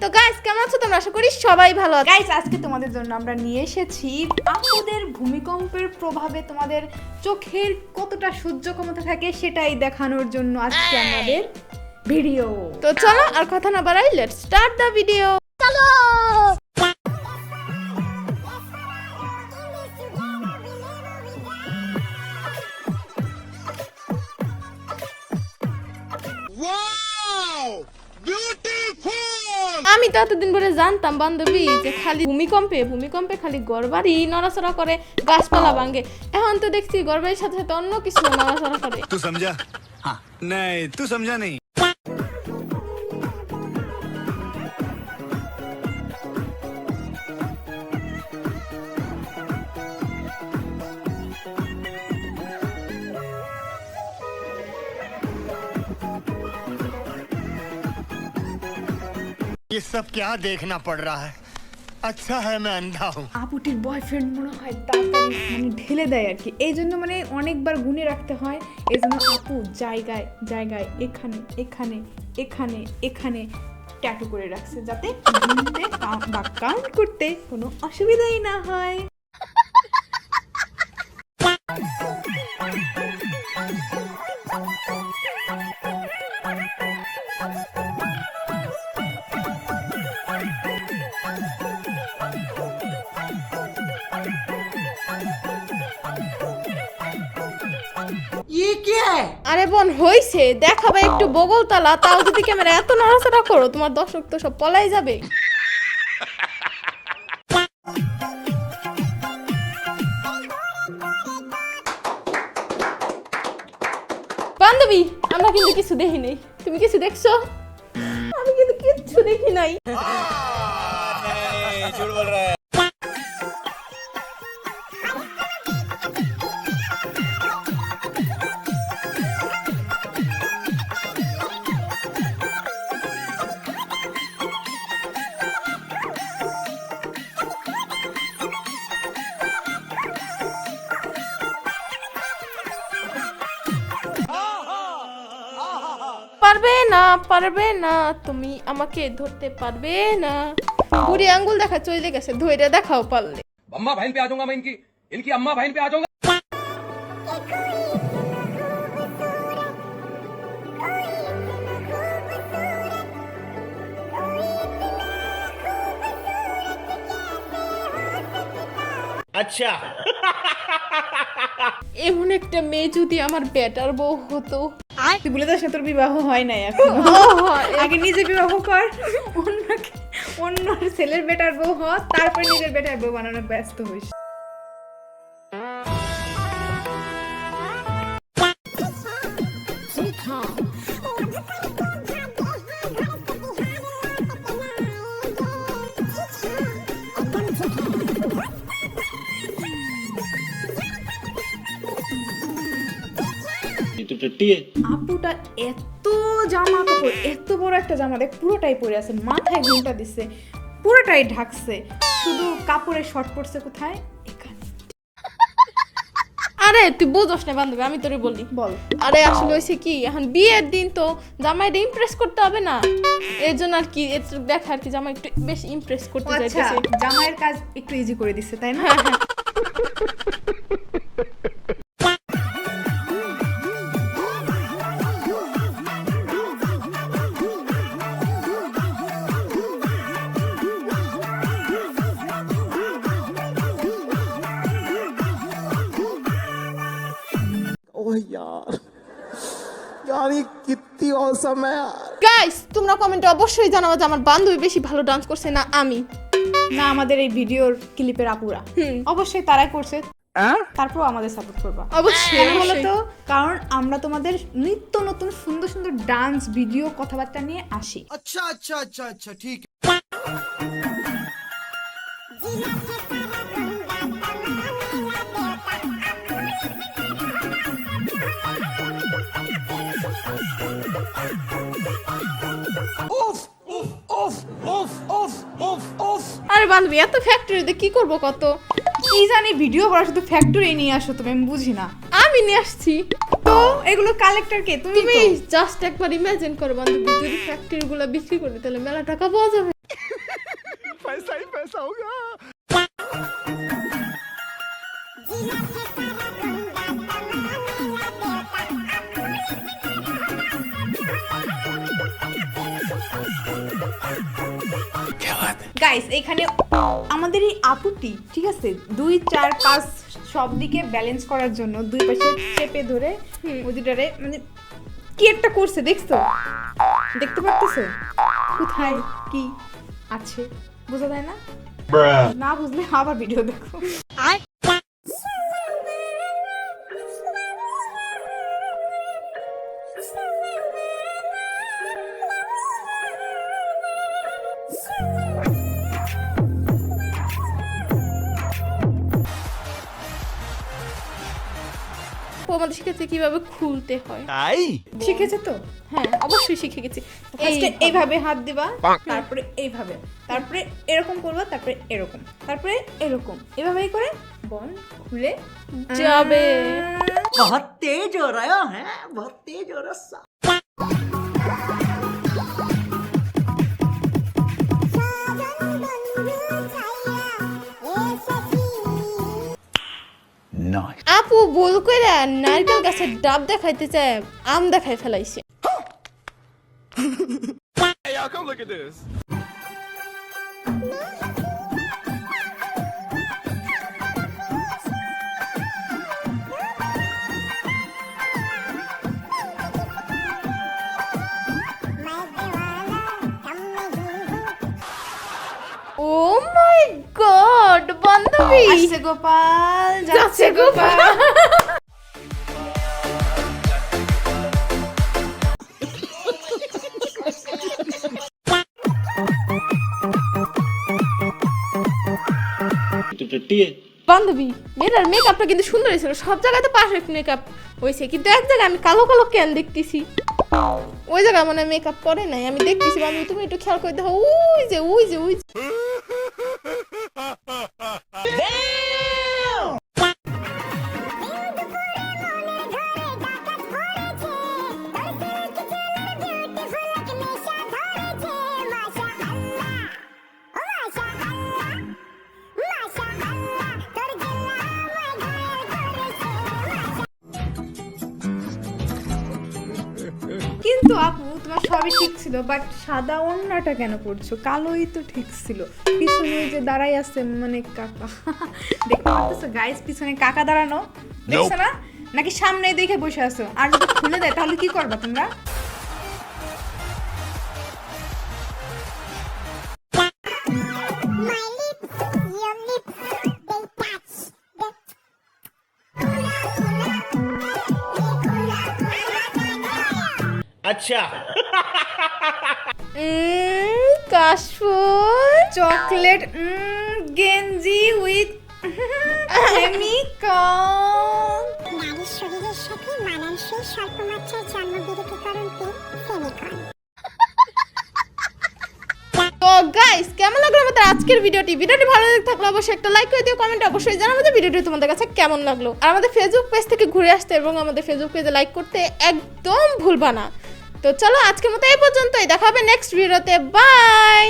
তো গাইস কেমন আছো তোমরা? আশা করি সবাই ভালো আছো। গাইস আজকে তোমাদের জন্য আমরা নিয়ে এসেছি আপুদের ভূমিকম্পের প্রভাবে তোমাদের চোখের কতটা সহ্য ক্ষমতা থাকে সেটাই দেখানোর জন্য আজকে আমাদের ভিডিও। তো চলো আর কথা না বাড়াই, লেটস স্টার্ট দ্য ভিডিও। চলো। আমি তো এতদিন ধরে জানতাম বান্ধবী যে খালি ভূমিকম্পে খালি ঘরবাড়ি নড়াচড়া করে, গাছপালা ভাঙে। এখন তো দেখছি ঘরবাড়ির সাথে সাথে অন্য কিছু নড়াচড়া করে। तू समझा? हाँ। नहीं तू समझा नहीं। ये सब क्या देखना पड़ रहा है? अच्छा है मैं अंधा हूँ। আপুটির বয়ফ্রেন্ড মনে হয় তাড়াতাড়ি মানে ঢেলে দেয় আর কি, এই জন্য মানে অনেকবার গুনে রাখতে হয়। এই জন্য আপু জায়গায় জায়গায় এখানে এখানে এখানে এখানে ট্যাটু করে রাখছে যাতে গুনতে বা কাউন্ট করতে কোনো অসুবিধাই না হয়। আরে বোন হইছে, দেখাবে একটু বগলতলা, তাও যদি ক্যামেরা এত নড়াচড়া করো তোমার দর্শক তো সব পলাই যাবে। বান্ধবী আমরা কিন্তু কিছু দেখি নাই, তুমি কিছু দেখছো? আমি কিন্তু কিচ্ছু দেখি নাই। झूठ बोल रहा है। পারবে না তুমি আমাকে ধরতে পারবে না। বুড়ি আঙ্গুল দেখা চলে গেছে, ধইরা দেখাও পারলে। अम्मा बहन पे आ जाऊंगा मैं, इनकी अम्मा बहन पे आ जाऊंगा। अच्छा। এমন একটা মেয়ে যদি আমার বেটার বউ হতো। তুই বলে যাস না তোর বিবাহ হয় নাই এখন। আগে নিজে বিবাহ কর, অন্য ছেলের বেটার বউ হ, তারপর নিজের বেটার বউ বানানোর ব্যস্ত হইস। আপুটা এত জামা কাপড়, এত বড় একটা জামা দেখ পুরোটাই পরে আছে, মাথায় ঘুমটা দিছে, পুরোটাই ঢাকছে, শুধু কাপড়ের শর্ট পড়ছে কোথায়, এখানে। আরে তুই বুঝোস না বান্ধবী, আমি তোরে বলি। বল। আরে আসলে হইছে কি, এখন বিয়ের দিন তো জামাইটা ইমপ্রেস করতে হবে না, এর জন্য আর কি দেখা আর কি জামাই একটু বেশ ইমপ্রেস করতে আচ্ছা, চাইতেছে। জামাইয়ের কাজ একটু ইজি করে দিচ্ছে তাই না? ओह यार ये कितनी औसम है यार। গাইস তোমরা কমেন্টে অবশ্যই জানাবো যে আমার বান্ধবী বেশি ভালো ডান্স করছে না আমি। না আমাদের এই ভিডিওর ক্লিপের আপুরা অবশ্যই তারাই করছে, তারপর আমাদের সাপোর্ট করবা অবশ্যই কেন বলো তো? কারণ আমরা তোমাদের নিত্য নতুন সুন্দর সুন্দর ডান্স ভিডিও কথাবার্তা নিয়ে আসি। अच्छा अच्छा अच्छा अच्छा ठीक है। আরে বান্ধবী এত ফ্যাক্টরিতে কি করব কত? কি জানি ভিডিও করা শুধু ফ্যাক্টরি নিয়ে আসো তুমি, আমি বুঝি না। আমি নিয়ে আসছি। তো এগুলো কালেক্টর কে? তুমি জাস্ট একবার ইমাজিন করো বান্ধবী, যদি ফ্যাক্টরিগুলো বিক্রি করি তাহলে মেলা টাকা পাওয়া যাবে। पैसा ही पैसा होगा। গাইস এখানে আমাদের এই আপুটি ঠিক আছে 2 4 5 সব দিকে ব্যালেন্স করার জন্য দুই পাশে চেপে ধরে ওদিটারে মানে কি একটা করছে দেখছো, দেখতে পাচ্ছো কোথায় কি আছে বোঝা যায় না, না বুঝলে আবার ভিডিও দেখো। ও আমাদের শিখেছে কিভাবে খুলতে হয়। শিখেছে তো? হ্যাঁ অবশ্যই শিখে গেছি। ফার্স্টে এইভাবে হাত দিবা, তারপরে এইভাবে, তারপরে এরকম করবা, তারপরে এরকম, তারপরে এরকম, এভাবেই করে বল খুলে যাবে। बहुत तेज हो रहा है, बहुत तेज हो रहा। আপু বল কইরা নারকেল গাছের ডাব দেখাইতে চায় আম দেখাই ফেলাইছে। Hey, y'all, come look at this. Oh my god বান্ধবী আসছে গোপাল, যাচ্ছে গোপাল। বান্ধবী মেয়েটার মেকআপটা কিন্তু সুন্দর হয়েছিল, সব জায়গায় তো পারফেক্ট মেকআপ হয়েছে, কিন্তু এক জায়গায় আমি কালো কালো কেন দেখতেছি, ওই জায়গায় মানে মেকআপ করে নাই আমি দেখতেছি। বান্ধবী তুমি একটু খেয়াল করে দেখো, ওই যে ওই যে ওই যে কিন্তু আপু তোমার সবই ঠিক ছিল, বাট সাদা ওড়নাটা কেন পরছো? কালোই তো ঠিক ছিল। পিছনে ওই যে দাঁড়াই আছে মানে কাকা, দেখতে পাচ্ছো গাইস পিছনে কাকা দাঁড়ানো দেখছো না, নাকি সামনে দেখে বসে আছো? আর যদি খুলে দেয় তাহলে কি করবা তোমরা? अच्छा কাশফুল চকলেট গেঞ্জি উইথ ফেমিকন। নারীর শরীরের সাথে মানানসই স্বল্পমাত্রার জন্মবিরতিকরণ পিল ফেমিকন। তো গাইস কেমন লাগলো আমাদের আজকের ভিডিওটি ভালো লেগে থাকলে অবশ্যই একটা লাইক করে দিও, কমেন্টে অবশ্যই জানাও আমাদের ভিডিওটি তোমাদের কাছে কেমন লাগলো। আর আমাদের ফেসবুক পেজ থেকে ঘুরে আসতে এবং আমাদের ফেসবুক পেজে লাইক করতে একদম ভুলবা না। তো চলো আজকের মতো এই পর্যন্তই, দেখা হবে নেক্সট ভিডিওতে, বাই।